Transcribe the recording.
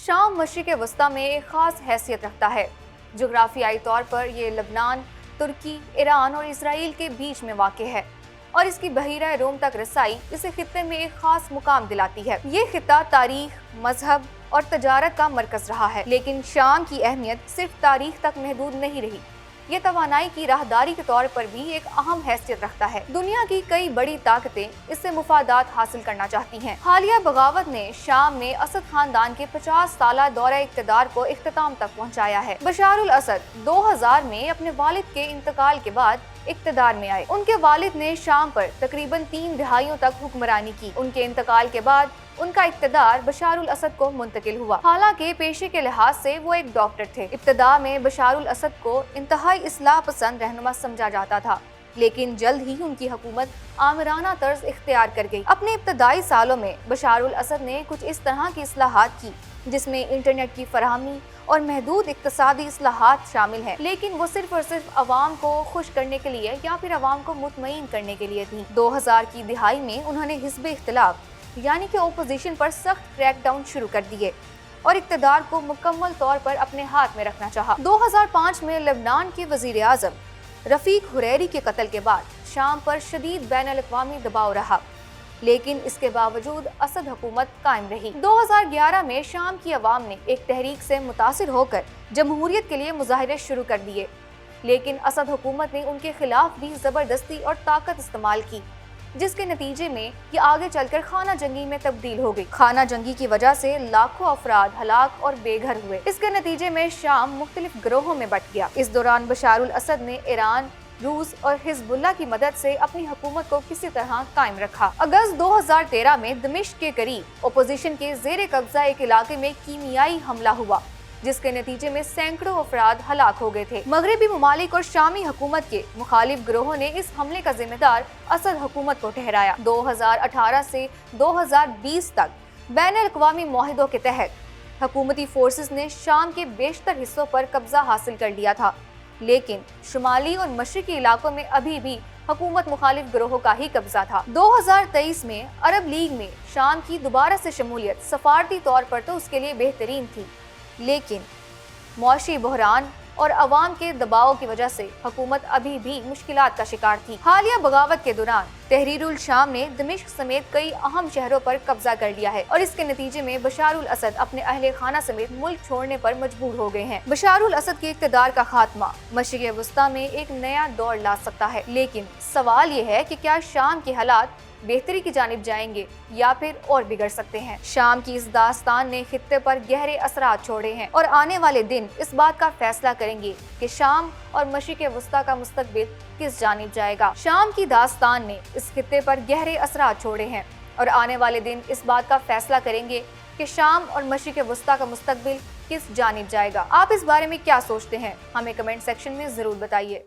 शाम मशरिक़ वस्ता में एक खास हैसियत रखता है। जोग्राफियाई तौर पर ये लबनान, तुर्की, ईरान और इसराइल के बीच में वाक़ है और इसकी बहीरा रोम तक रसाई इसे खित्ते में एक खास मुकाम दिलाती है। ये खित्ता तारीख, मजहब और तजारत का मरकज रहा है, लेकिन शाम की अहमियत सिर्फ तारीख तक महदूद नहीं रही। ये तवानाई की राहदारी के तौर पर भी एक अहम हैसियत रखता है। दुनिया की कई बड़ी ताकतें इससे मुफादात हासिल करना चाहती हैं। हालिया बगावत ने शाम में असद खानदान के 50 साला दौरा इक़्तिदार को इख्तिताम तक पहुंचाया है। बशार उल असद 2000 में अपने वालिद के इंतकाल के बाद इक़्तिदार में आए। उनके वालिद ने शाम पर तकरीबन 3 दहाइयों तक हुक्मरानी की। उनके इंतकाल के बाद उनका इक़्तिदार बशार उल असद को मुंतकिल हुआ। हालांकि पेशे के लिहाज से वो एक डॉक्टर थे। इब्तदा में बशार उल असद को इंतहाई इस्लाह पसंद रहनुमा समझा जाता था, लेकिन जल्द ही उनकी हुकूमत आमिराना तर्ज इख्तियार कर गई। अपने इब्तदाई सालों में बशार उल असद ने कुछ इस तरह की इस्लाहात की जिसमें इंटरनेट की फराहमी और महदूद इक्तसादी इस्लाहात शामिल हैं, लेकिन वो सिर्फ और सिर्फ अवाम को खुश करने के लिए या फिर अवाम को मुतमईन करने के लिए थी। 2000 की दिहाई में उन्होंने हिज़्ब इख्तिलाफ यानी कि ओपोजिशन पर सख्त क्रैकडाउन शुरू कर दिए और इक़्तिदार को मुकम्मल तौर पर अपने हाथ में रखना चाहा। 2005 में लेबनान के वज़ीर आज़म रफ़ीक हुरैरी के कत्ल के बाद शाम पर शदीद बैनुल-अक़वामी दबाव रहा, लेकिन इसके बावजूद असद हुकूमत कायम रही। 2011 में शाम की अवाम ने एक तहरीक से मुतासिर होकर जमहूरियत के लिए मुजाहिरे शुरू कर दिए, लेकिन असद हुकूमत ने उनके खिलाफ भी ज़बरदस्ती और ताकत इस्तेमाल की, जिसके नतीजे में ये आगे चलकर खाना जंगी में तब्दील हो गई। खाना जंगी की वजह से लाखों अफराद हलाक और बेघर हुए। इसके नतीजे में शाम मुख्तलिफ गिरोहों में बट गया। इस दौरान बशार उल असद ने ईरान, रूस और हिजबुल्लाह की मदद से अपनी हुकूमत को किसी तरह कायम रखा। अगस्त 2013 में दमिश्क के करीब ओपोजिशन के जेर कब्जा एक इलाके में कीमियाई हमला हुआ, जिसके नतीजे में सैकड़ों अफराद हलाक हो गए थे। मगरबी ममालिक और शामी हुकूमत के मुखालिफ गिरोहों ने इस हमले का जिम्मेदार असद हुकूमत को ठहराया। 2018 से 2020 तक बैनुल-अक़वामी मुआहिदों के तहत हुकूमती फोर्सेस ने शाम के बेशतर हिस्सों पर कब्जा हासिल कर लिया था, लेकिन शुमाली और मशरिकी इलाकों में अभी भी हुकूमत मुखालिफ गिरोहों का ही कब्जा था। 2023 में अरब लीग में शाम की दोबारा से शमूलियत सफारती तौर पर तो उसके लिए बेहतरीन थी, लेकिन मौशी बहरान और अवाम के दबाव की वजह से हुकूमत अभी भी मुश्किलात का शिकार थी। हालिया बगावत के दौरान तहरीरुल शाम ने दमिश्क समेत कई अहम शहरों पर कब्जा कर लिया है और इसके नतीजे में बशार उल असद अपने अहले खाना समेत मुल्क छोड़ने पर मजबूर हो गए हैं। बशार उल असद के इक़्तिदार का खात्मा मशरिक़ वस्ता में एक नया दौर ला सकता है, लेकिन सवाल ये है कि क्या शाम के हालात बेहतरी की जानिब जाएंगे या फिर और बिगड़ सकते हैं। शाम की इस दास्तान ने खित्ते पर गहरे असरात छोड़े हैं और आने वाले दिन इस बात का फैसला करेंगे कि शाम और मशरिक़ वस्ता का मुस्तकबिल किस जानिब जाएगा। शाम की दास्तान ने इस खित्ते पर गहरे असरात छोड़े हैं और आने वाले दिन इस बात का फैसला करेंगे कि शाम और मशरिक़ वस्ता का मुस्तकबिल किस जानिब जाएगा। आप इस बारे में क्या सोचते हैं? हमें कमेंट सेक्शन में जरूर बताइए।